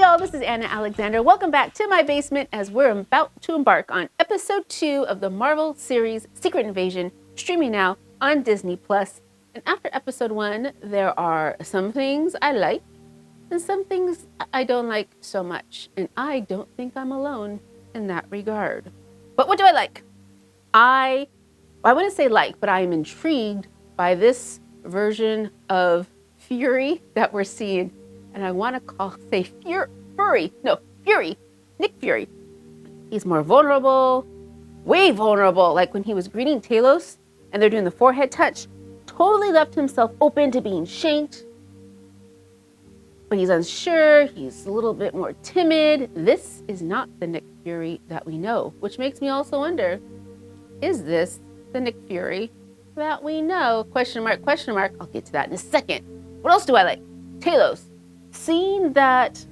y'all, this is Anna Alexander. Welcome back to my basement as we're about to embark on episode 2 of the Marvel series Secret Invasion, streaming now on Disney+. And after episode 1, there are some things I like and some things I don't like so much. And I don't think I'm alone in that regard. But what do I like? I wouldn't say like, but I am intrigued by this version of Fury that we're seeing. And I want to say Fury. Nick Fury. He's more vulnerable, way vulnerable. Like when he was greeting Talos and they're doing the forehead touch, totally left himself open to being shanked. But he's unsure, he's a little bit more timid. This is not the Nick Fury that we know, which makes me also wonder, is this the Nick Fury that we know? Question mark, question mark. I'll get to that in a second. What else do I like? Talos. Seeing that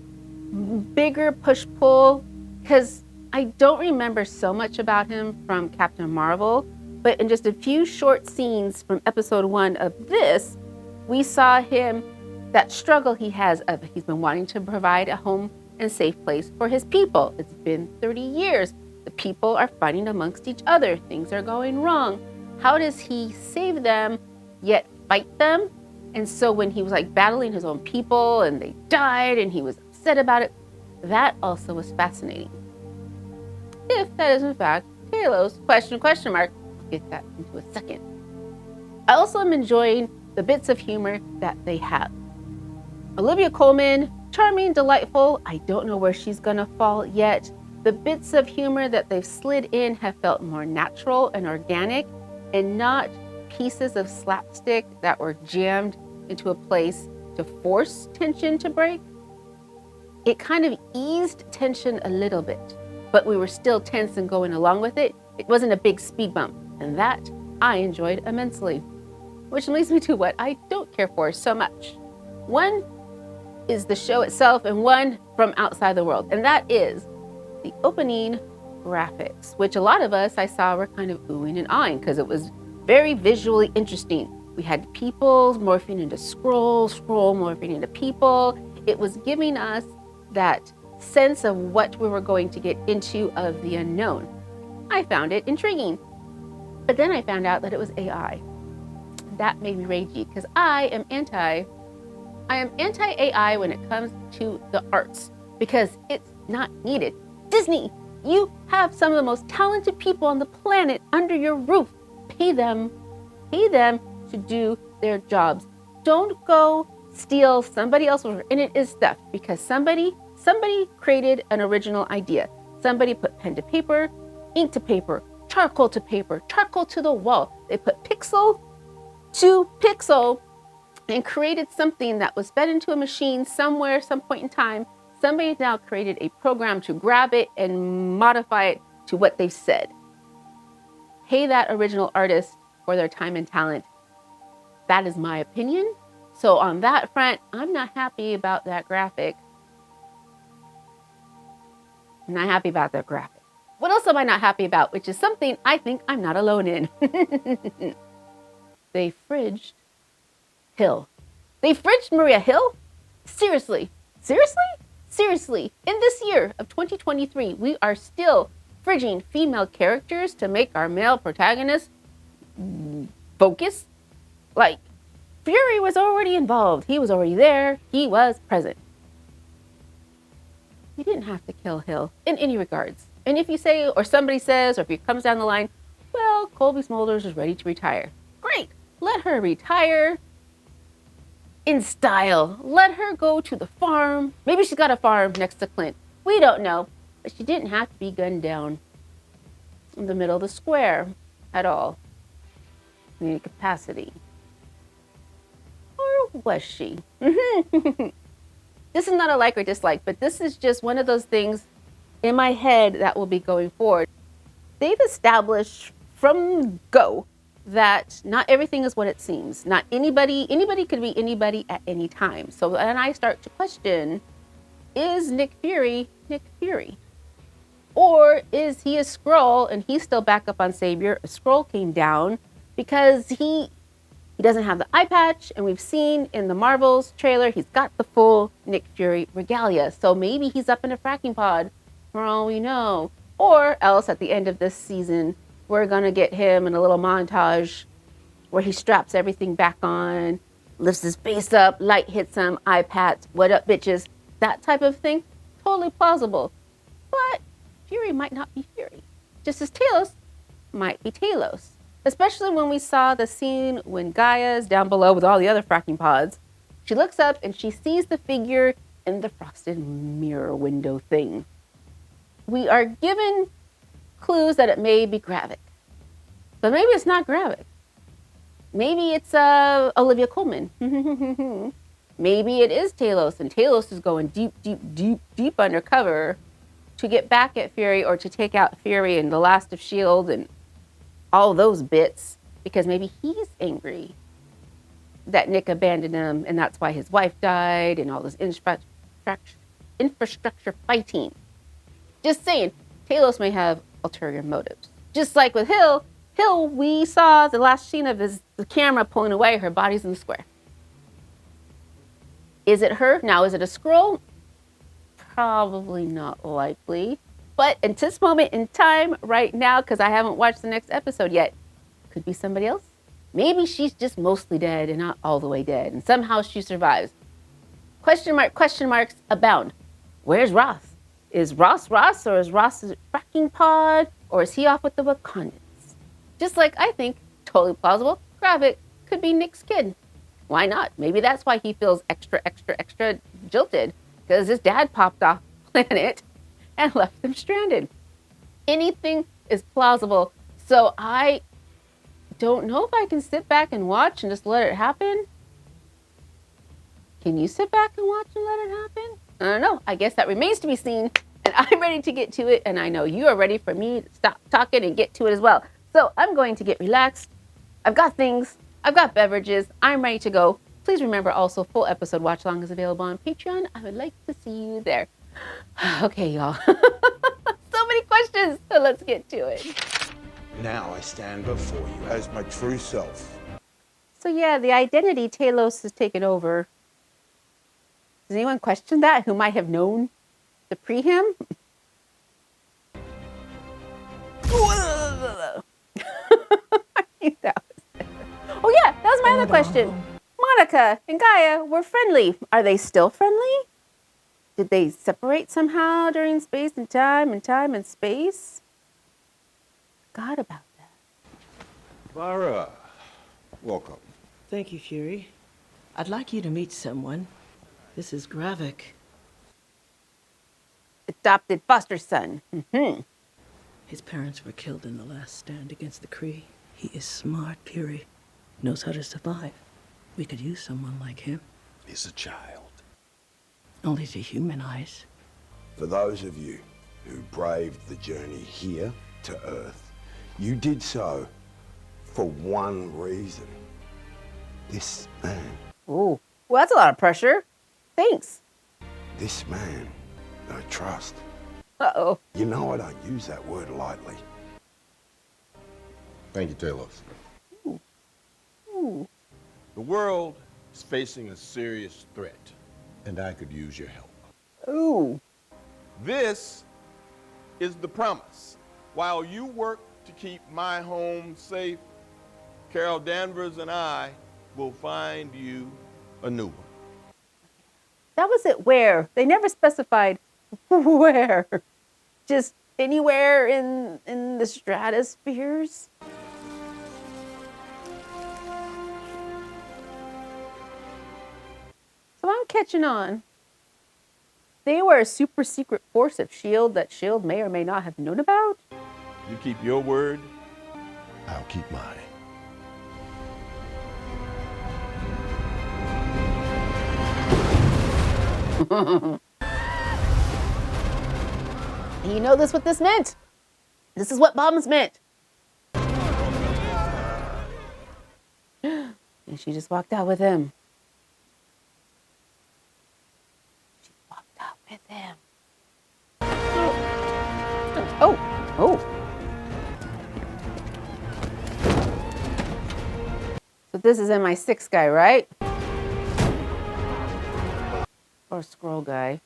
bigger push-pull, because I don't remember so much about him from Captain Marvel, but in just a few short scenes from episode 1 of this, we saw him, that struggle he has of he's been wanting to provide a home and safe place for his people. It's been 30 years. The people are fighting amongst each other. Things are going wrong. How does he save them, yet fight them? And so when he was like battling his own people and they died and he was upset about it, that also was fascinating. If that is in fact Talos, question mark, I'll get that into a second. I also am enjoying the bits of humor that they have. Olivia Colman, charming, delightful. I don't know where she's gonna fall yet. The bits of humor that they've slid in have felt more natural and organic and not pieces of slapstick that were jammed into a place to force tension to break. It kind of eased tension a little bit, but we were still tense and going along with it. It wasn't a big speed bump, and that I enjoyed immensely. Which leads me to what I don't care for so much. One is the show itself and one from outside the world, and that is the opening graphics, which a lot of us I saw were kind of oohing and ahhing because it was very visually interesting. We had people morphing into Skrulls, Skrull morphing into people. It was giving us that sense of what we were going to get into of the unknown. I found it intriguing. But then I found out that it was AI. That made me ragey because I am anti-AI when it comes to the arts because it's not needed. Disney, you have some of the most talented people on the planet under your roof. Pay them to do their jobs. Don't go steal somebody else's work. And it is theft because somebody created an original idea. Somebody put pen to paper, ink to paper, charcoal to paper, charcoal to the wall. They put pixel to pixel and created something that was fed into a machine somewhere, some point in time. Somebody now created a program to grab it and modify it to what they said. Pay that original artist for their time and talent. That is my opinion. So on that front, I'm not happy about that graphic. I'm not happy about that graphic. What else am I not happy about? Which is something I think I'm not alone in. They fridged Hill. They fridged Maria Hill? Seriously? In this year of 2023, we are still fridging female characters to make our male protagonists focus? Like, Fury was already involved. He was already there. He was present. You didn't have to kill Hill in any regards. And if you say, or somebody says, or if it comes down the line, well, Colby Smulders is ready to retire. Great. Let her retire in style. Let her go to the farm. Maybe she's got a farm next to Clint. We don't know. But she didn't have to be gunned down in the middle of the square at all. In any capacity. Or was she? This is not a like or dislike, but this is just one of those things in my head that will be going forward. They've established from go that not everything is what it seems. Not anybody could be anybody at any time. So then I start to question, is Nick Fury Nick Fury? Or is he a Skrull and he's still back up on Savior? A Skrull came down because he He doesn't have the eye patch, and we've seen in the Marvels trailer, he's got the full Nick Fury regalia. So maybe he's up in a fracking pod, for all we know. Or else at the end of this season, we're gonna get him in a little montage where he straps everything back on, lifts his face up, light hits him, eye patch, what up bitches, that type of thing. Totally plausible. But Fury might not be Fury. Just as Talos might be Talos. Especially when we saw the scene when Gaia's down below with all the other fracking pods. She looks up and she sees the figure in the frosted mirror window thing. We are given clues that it may be Gravik. But maybe it's not Gravik. Maybe it's Olivia Colman. Maybe it is Talos, and Talos is going deep undercover to get back at Fury or to take out Fury and the last of S.H.I.E.L.D. and all those bits, because maybe he's angry that Nick abandoned him, and that's why his wife died and all this infrastructure fighting. Just saying, Talos may have ulterior motives. Just like with Hill, we saw the last scene of the camera pulling away, her body's in the square. Is it her? Now, is it a Skrull? Probably not likely. But at this moment in time, right now, because I haven't watched the next episode yet, could be somebody else. Maybe she's just mostly dead and not all the way dead, and somehow she survives. Question marks abound. Where's Ross? Is Ross, or is Ross a fracking pod, or is he off with the Wakandans? Just like I think, totally plausible, Gravik could be Nick's kid. Why not? Maybe that's why he feels extra jilted, because his dad popped off planet and left them stranded. Anything is plausible. So I don't know if I can sit back and watch and just let it happen. Can you sit back and watch and let it happen? I don't know. I guess that remains to be seen. And I'm ready to get to it. And I know you are ready for me to stop talking and get to it as well. So I'm going to get relaxed. I've got things. I've got beverages. I'm ready to go. Please remember also, full episode watch along is available on Patreon. I would like to see you there. Okay, y'all. So many questions, so let's get to it. Now I stand before you as my true self. So yeah, the identity Talos has taken over. Does anyone question that who might have known to pre him? I think that was it. Oh yeah, that was my other question. Monica and Gaia were friendly. Are they still friendly? Did they separate somehow during space and time and space? Forgot about that. Vara, welcome. Thank you, Fury. I'd like you to meet someone. This is Gravik. Adopted foster son. Mm-hmm. His parents were killed in the last stand against the Kree. He is smart, Fury. Knows how to survive. We could use someone like him. He's a child. Only to human eyes. For those of you who braved the journey here to Earth, you did so for one reason. This man. Ooh, well, that's a lot of pressure. Thanks. This man I trust. Uh-oh. You know I don't use that word lightly. Thank you, Talos. Ooh. The world is facing a serious threat, and I could use your help. Ooh. This is the promise. While you work to keep my home safe, Carol Danvers and I will find you a new one. That was it. Where? They never specified where. Just anywhere in the stratospheres. So I'm catching on. They were a super secret force of S.H.I.E.L.D. that S.H.I.E.L.D. may or may not have known about. You keep your word, I'll keep mine. You know what this meant. This is what bombs meant. And she just walked out with him. She walked out with him. Oh. So this is MI6 guy, right? Or Skrull guy.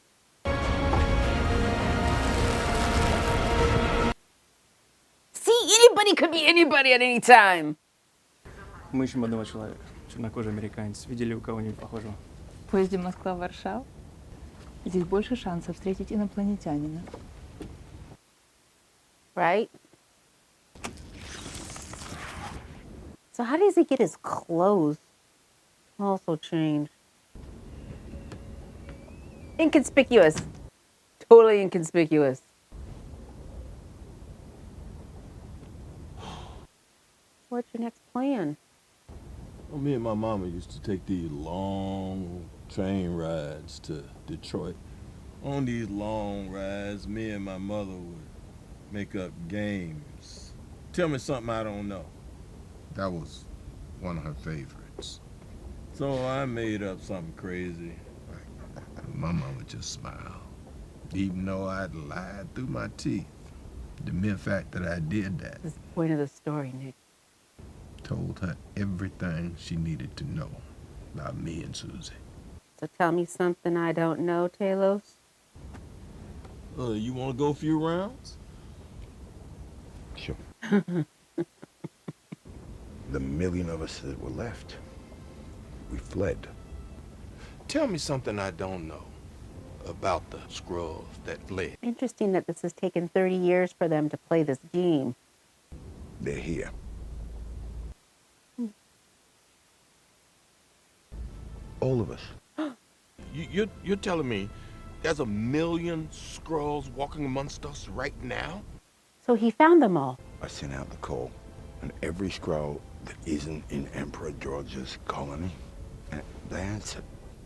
See, anybody could be anybody at any time. Мы ищем одного человека. Чернокожий американец. Видели у кого-нибудь похожего? В поезде Москва-Варшава здесь больше шансов встретить инопланетянина. Right? So how does he get his clothes also changed? Inconspicuous. Totally inconspicuous. What's your next plan? Well, me and my mama used to take these long train rides to Detroit. On these long rides, me and my mother would make up games. Tell me something I don't know. That was one of her favorites. So I made up something crazy. My mama just smiled, even though I'd lied through my teeth. The mere fact that I did that. This is the point of the story, Nick. Told her everything she needed to know about me and Susie. So tell me something I don't know, Talos. You want to go a few rounds? Sure. The million of us that were left, we fled. Tell me something I don't know about the Skrulls that fled. Interesting that this has taken 30 years for them to play this game. They're here. All of us. You're telling me there's a million Skrulls walking amongst us right now? So he found them all. I sent out the call, and every Skrull that isn't in Emperor George's colony, they answered.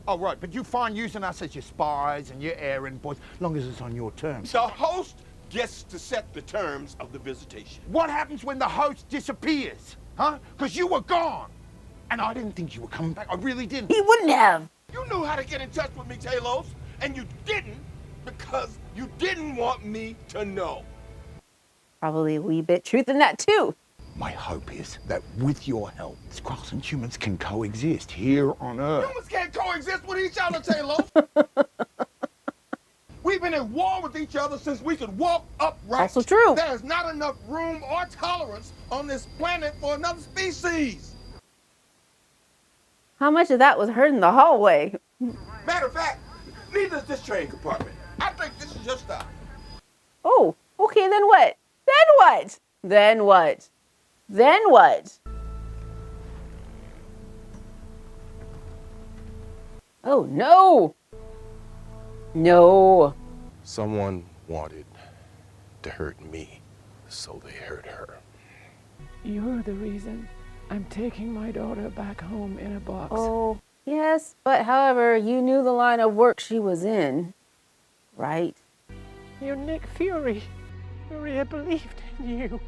Oh, right, but you fine using us as your spies and your errand boys, long as it's on your terms. The host gets to set the terms of the visitation. What happens when the host disappears? Huh? Because you were gone. And I didn't think you were coming back. I really didn't. He wouldn't have. You knew how to get in touch with me, Talos, and you didn't because you didn't want me to know. Probably a wee bit truth in that, too. My hope is that with your help, Skrulls and humans can coexist here on Earth. Humans can't coexist with each other, Talos. We've been at war with each other since we could walk upright. Also true. There's not enough room or tolerance on this planet for another species. How much of that was heard in the hallway? Matter of fact, neither is this train compartment. I think this is your stop. Oh, okay, then what? Then what? Then what? Then what? Oh, no. No. Someone wanted to hurt me, so they hurt her. You're the reason I'm taking my daughter back home in a box. Oh, yes, but however, you knew the line of work she was in, right? You're Nick Fury. Maria believed in you.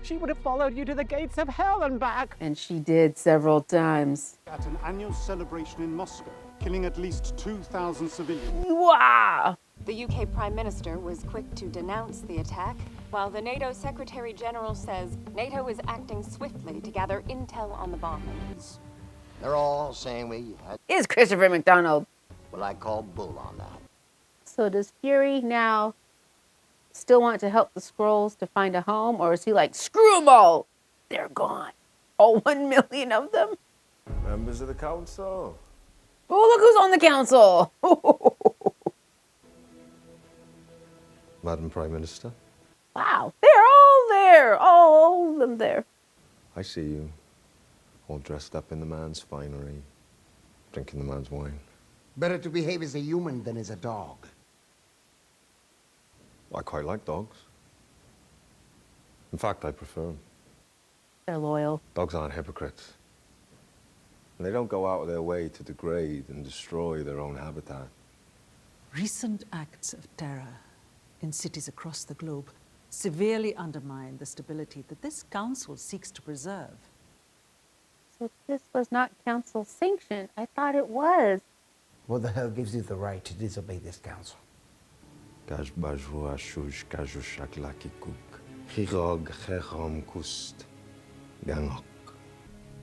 She would have followed you to the gates of hell and back. And she did several times. At an annual celebration in Moscow, killing at least 2,000 civilians. Wow! The UK Prime Minister was quick to denounce the attack, while the NATO Secretary General says NATO is acting swiftly to gather intel on the bombings. They're all saying we had Is Christopher McDonald. what I call bull on that. So does Fury now still want to help the Skrulls to find a home, or is he like, screw them all, they're gone, all 1 million of them? Members of the council. Oh, look who's on the council. Madam Prime Minister, Wow, they're all there, all of them there. I see you, all dressed up in the man's finery, drinking the man's wine. Better to behave as a human than as a dog. I quite like dogs. In fact, I prefer them. They're loyal. Dogs aren't hypocrites. And they don't go out of their way to degrade and destroy their own habitat. Recent acts of terror in cities across the globe severely undermine the stability that this council seeks to preserve. So this was not council sanctioned. I thought it was. What the hell gives you the right to disobey this council?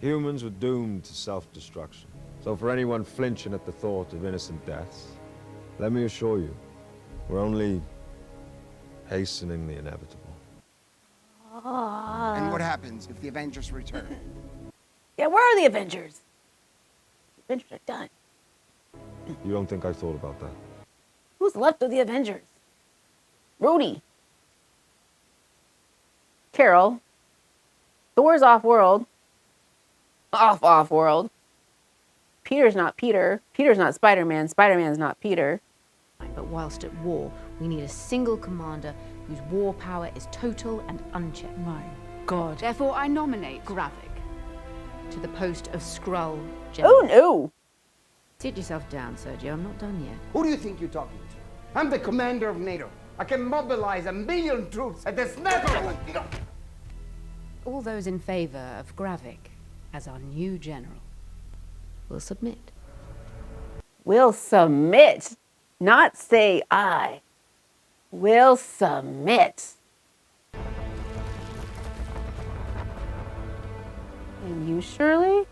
Humans were doomed to self-destruction. So for anyone flinching at the thought of innocent deaths, let me assure you, we're only hastening the inevitable. And what happens if the Avengers return? Yeah, where are the Avengers? The Avengers are done. You don't think I thought about that? Who's left of the Avengers? Rhodey. Carol. Thor's off-world. Off-world. Peter's not Peter. Peter's not Spider-Man. Spider-Man's not Peter. But whilst at war, we need a single commander whose war power is total and unchecked. My God. Therefore, I nominate Gravik to the post of Skrull General. Oh, no. Sit yourself down, Sergio. I'm not done yet. Who do you think you're talking to? I'm the commander of NATO. I can mobilize 1 million troops at the snap of a... All those in favor of Gravik as our new general will submit. Will submit. Not say I. Will submit. And you, Shirley?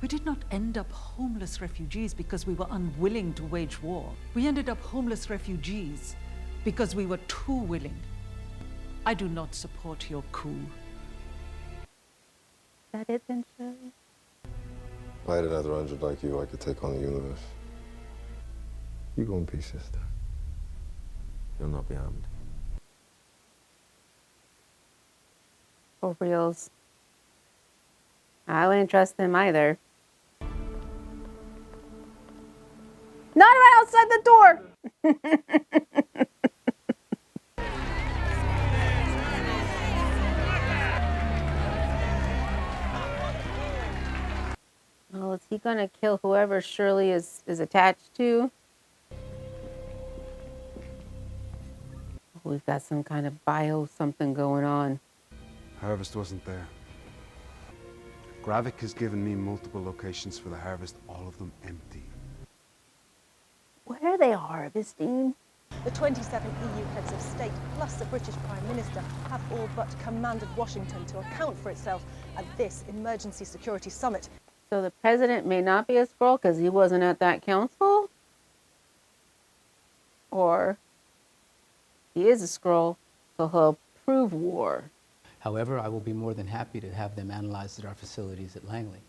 We did not end up homeless refugees because we were unwilling to wage war. We ended up homeless refugees because we were too willing. I do not support your coup. Is that it then, Shirley? If I had another 100 like you, I could take on the universe. You go in peace, sister. You'll not be harmed. For reals. I wouldn't trust them either. Not right outside the door! Well, is he gonna kill whoever Shirley is attached to? We've got some kind of bio something going on. Harvest wasn't there. Gravik has given me multiple locations for the harvest, all of them empty. Where are they harvesting? The 27 EU heads of state, plus the British Prime Minister, have all but commanded Washington to account for itself at this emergency security summit. So the president may not be a Skrull because he wasn't at that council? Or he is a Skrull, so he'll approve war. However, I will be more than happy to have them analyzed at our facilities at Langley.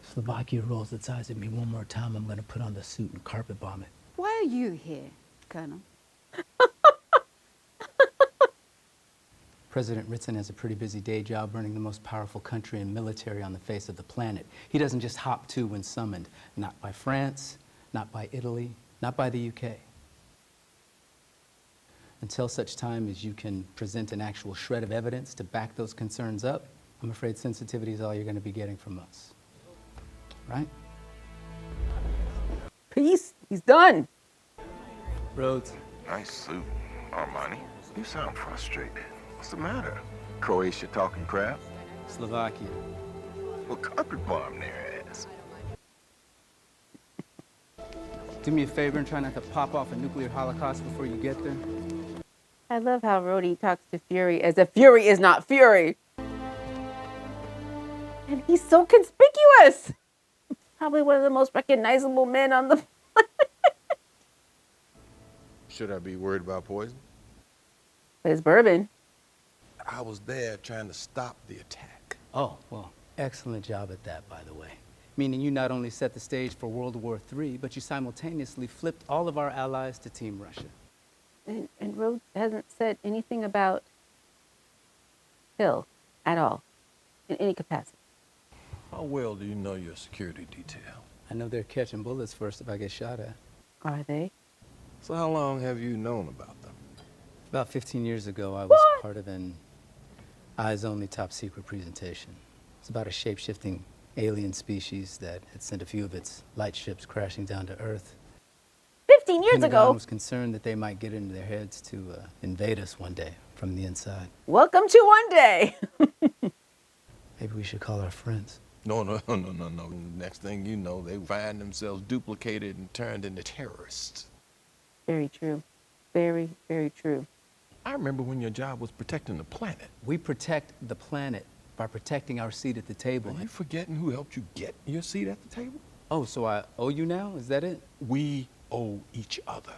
Slovakia rolls its eyes at me one more time, I'm going to put on the suit and carpet bomb it. Why are you here, Colonel? President Ritson has a pretty busy day job running the most powerful country and military on the face of the planet. He doesn't just hop to when summoned. Not by France, not by Italy, not by the UK. Until such time as you can present an actual shred of evidence to back those concerns up, I'm afraid sensitivity is all you're going to be getting from us. Right? Peace. He's done. Rhodes. Nice suit, Armani. You sound frustrated. What's the matter? Croatia talking crap? Slovakia. Well, carpet bomb their ass. Do me a favor and try not to pop off a nuclear holocaust before you get there. I love how Rhodey talks to Fury as if Fury is not Fury. And he's so conspicuous. Probably one of the most recognizable men on the planet. Should I be worried about poison? It's bourbon. I was there trying to stop the attack. Oh, well, excellent job at that, by the way. Meaning you not only set the stage for World War III, but you simultaneously flipped all of our allies to Team Russia. And Rhodes hasn't said anything about Hill at all, in any capacity. How well do you know your security detail? I know they're catching bullets first if I get shot at. Are they? So how long have you known about them? About 15 years ago, I was part of an eyes-only top-secret presentation. It's about a shape-shifting alien species that had sent a few of its light ships crashing down to Earth. 15 years Pentagon ago? was concerned that they might get into their heads to invade us one day from the inside. Welcome to one day. Maybe we should call our friends. No. Next thing you know, they find themselves duplicated and turned into terrorists. Very true. Very, very true. I remember when your job was protecting the planet. We protect the planet by protecting our seat at the table. Are you forgetting who helped you get your seat at the table? Oh, so I owe you now? Is that it? We owe each other.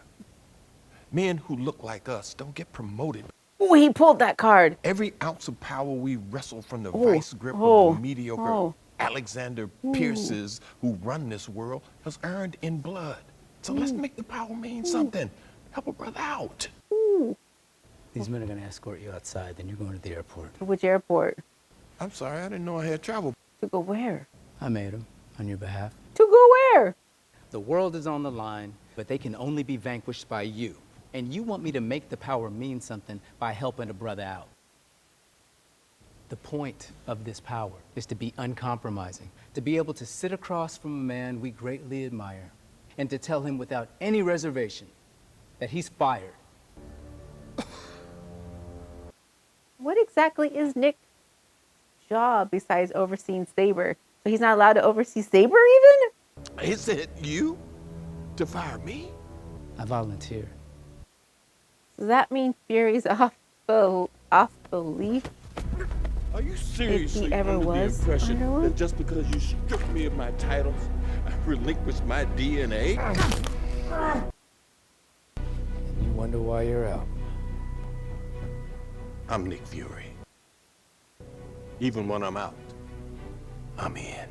Men who look like us don't get promoted. Oh, he pulled that card. Every ounce of power we wrestle from the Oh, vice grip oh, of the mediocre oh. Alexander Pierces who run this world has earned in blood. So let's make the power mean something. Help a brother out. These men are going to escort you outside, then you're going to the airport. Which airport? I'm sorry, I didn't know I had travel. To go where? I made them on your behalf. To go where? The world is on the line, but they can only be vanquished by you. And you want me to make the power mean something by helping a brother out. The point of this power is to be uncompromising, to be able to sit across from a man we greatly admire, and to tell him without any reservation that he's fired. What exactly is Nick's job besides overseeing Saber? So he's not allowed to oversee Saber even? Is it you to fire me? I volunteered. Does that mean Fury's off belief? Are you seriously If he ever under was the impression under one? that just because you stripped me of my titles, I relinquished my DNA? You wonder why you're out. I'm Nick Fury. Even when I'm out, I'm in.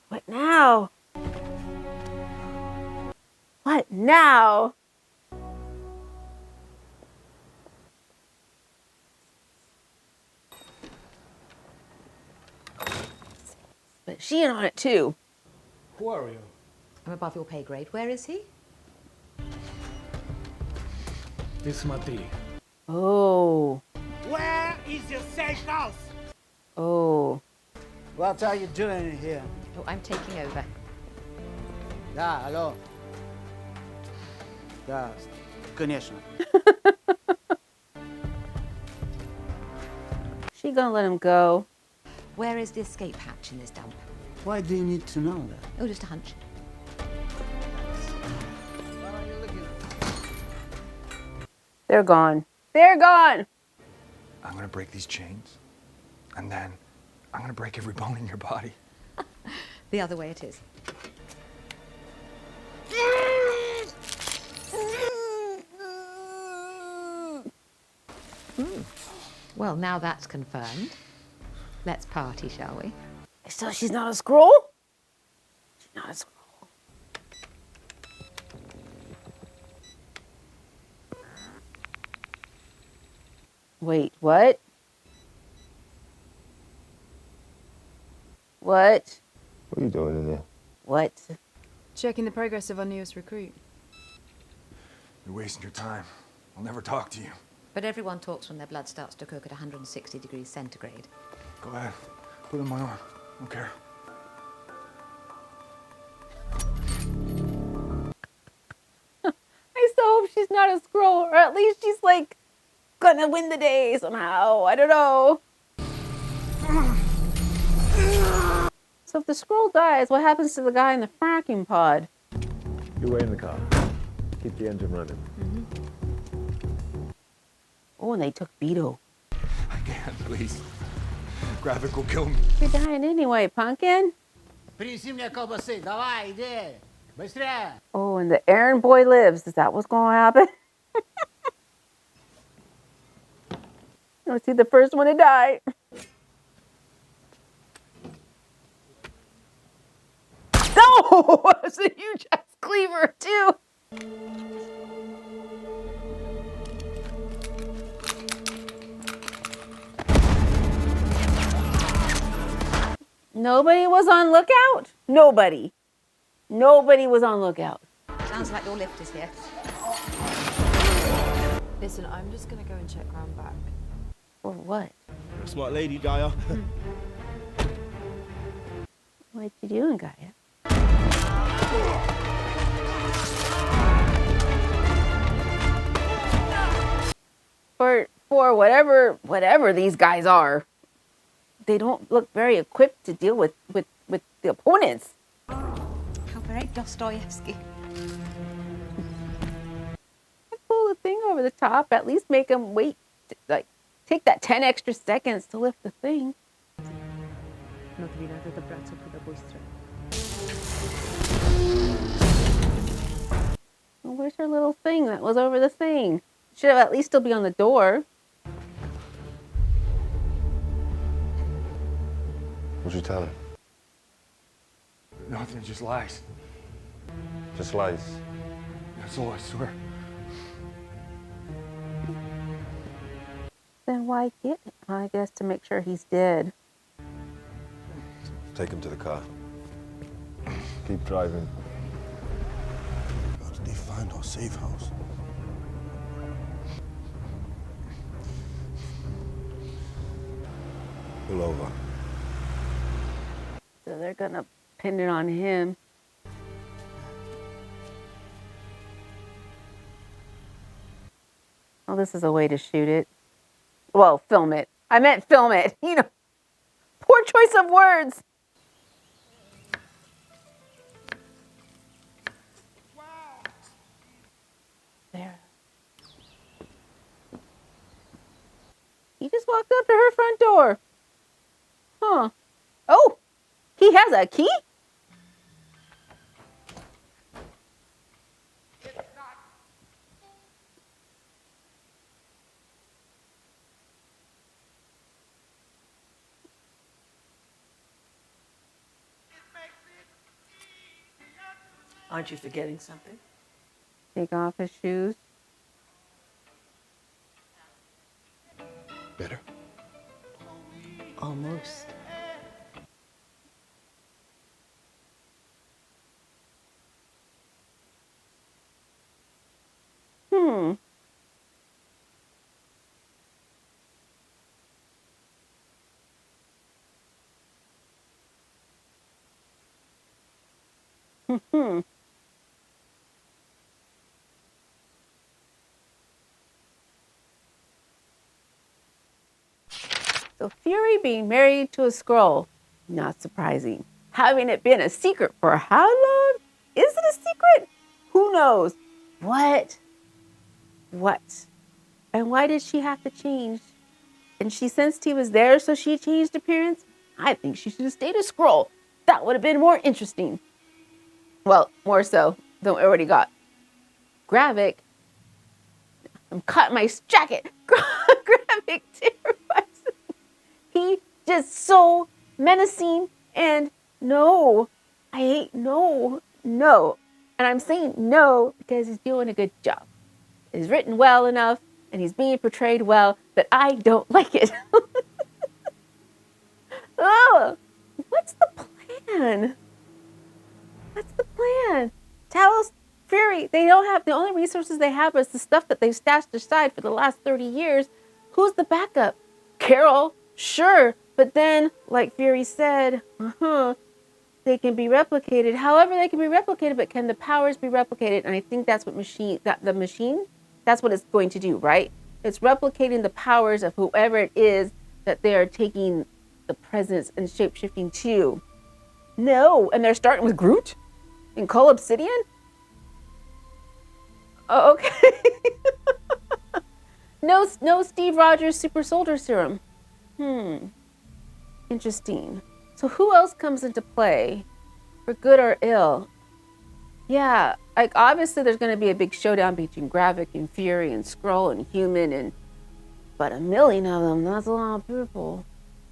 What now? What now? But she in on it too. Who are you? I'm above your pay grade. Where is he? This is Mati. Oh. Where is your safe house? Oh. What are you doing here? Oh, I'm taking over. Да, алло. Да, конечно. She gonna let him go. Where is the escape hatch in this dump? Why do you need to know that? Oh, just a hunch. They're gone. They're gone. I'm gonna break these chains, and then I'm gonna break every bone in your body. The other way it is. Well, now that's confirmed. Let's party, shall we? So she's not a Skrull? She's not a Skrull. Wait, what? What? What are you doing in there? What? Checking the progress of our newest recruit. You're wasting your time. I'll never talk to you. But everyone talks when their blood starts to cook at 160 degrees centigrade. Go ahead. Put it on my arm. I don't care. I still hope she's not a Skrull, or at least she's like gonna win the day somehow. I don't know. So if the Skrull dies, what happens to the guy in the fracking pod? You wait in the car. Keep the engine running. Oh, and they took Beetle. I can't, please. Graphic will kill me. You're dying anyway, pumpkin. Принеси мне колбасы, давай, иди. Быстрее. Oh, and the errand boy lives. Is that what's going to happen? Let's see the first one to die. No! It's a huge ass cleaver, too. Nobody was on lookout? Nobody. Nobody was on lookout. Sounds like your lift is here. Listen, I'm just gonna go and check round back. For what? You're a smart lady, Gaia. What you doing, Gaia? For whatever these guys are, they don't look very equipped to deal with the opponents. How very Dostoevsky. Pull the thing over the top. At least make them wait, like take that 10 extra seconds to lift the thing. Но двигаться добраться куда быстро. Well, where's her little thing that was over the thing? Should have at least still be on the door. What'd you tell her? Nothing, just lies. Just lies. That's all, I swear. Then why get it? I guess to make sure he's dead. Take him to the car. Keep driving. How did they find our safe house? Pull over. So they're gonna pin it on him. Well, this is a way to shoot it. Well, film it. I meant film it. You know, poor choice of words. There. He just walked up to her front door. Huh. Oh, he has a key? Aren't you forgetting something? Take off his shoes. Better? Almost. Hmm. Hmm. So Fury being married to a Skrull, not surprising. Having it been a secret for how long? Is it a secret? Who knows? What? And why did she have to change? And she sensed he was there, so she changed appearance? I think she should have stayed a Skrull. That would have been more interesting. Well, more so than we already got. Gravik. I'm cutting my jacket. Gravik terrifies me. He just so menacing and no. I hate no. And I'm saying no because he's doing a good job. It's written well enough and he's being portrayed well that I don't like it. Oh, what's the plan? Talos, Fury, they don't have, the only resources they have is the stuff that they've stashed aside for the last 30 years. Who's the backup? Carol, sure. But then, like Fury said, they can be replicated. However, they can be replicated, but can the powers be replicated? And I think that's what the machine, that's what it's going to do, right? It's replicating the powers of whoever it is that they are taking the presence and shape-shifting to. No, and they're starting with Groot and Cull Obsidian? Oh, okay. No Steve Rogers super soldier serum. Interesting. So who else comes into play for good or ill? Yeah, like obviously there's going to be a big showdown between Gravik and Fury and Skrull and Human, but 1 million of them, that's a lot of people.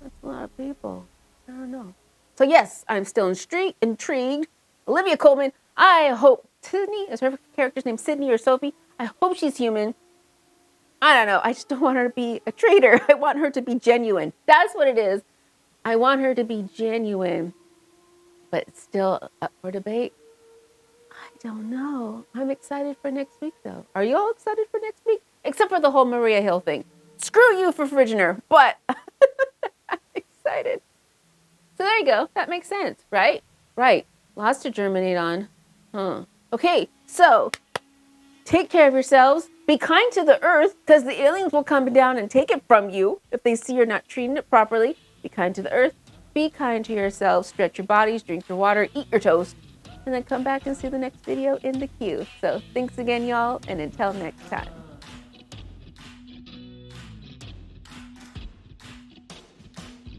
I don't know. So yes, I'm still intrigued. Olivia Colman, I hope Sydney, is her character's name Sydney or Sophie? I hope she's human. I don't know. I just don't want her to be a traitor. I want her to be genuine. That's what it is. I want her to be genuine. But it's still up for debate. I don't know. I'm excited for next week, though. Are you all excited for next week? Except for the whole Maria Hill thing. Screw you for Frigener, but I'm excited. So there you go. That makes sense, right? Right. Lots to germinate on. Okay, so take care of yourselves. Be kind to the earth because the aliens will come down and take it from you if they see you're not treating it properly. Be kind to the earth. Be kind to yourselves. Stretch your bodies, drink your water, eat your toast, and then come back and see the next video in the queue. So thanks again, y'all, and until next time.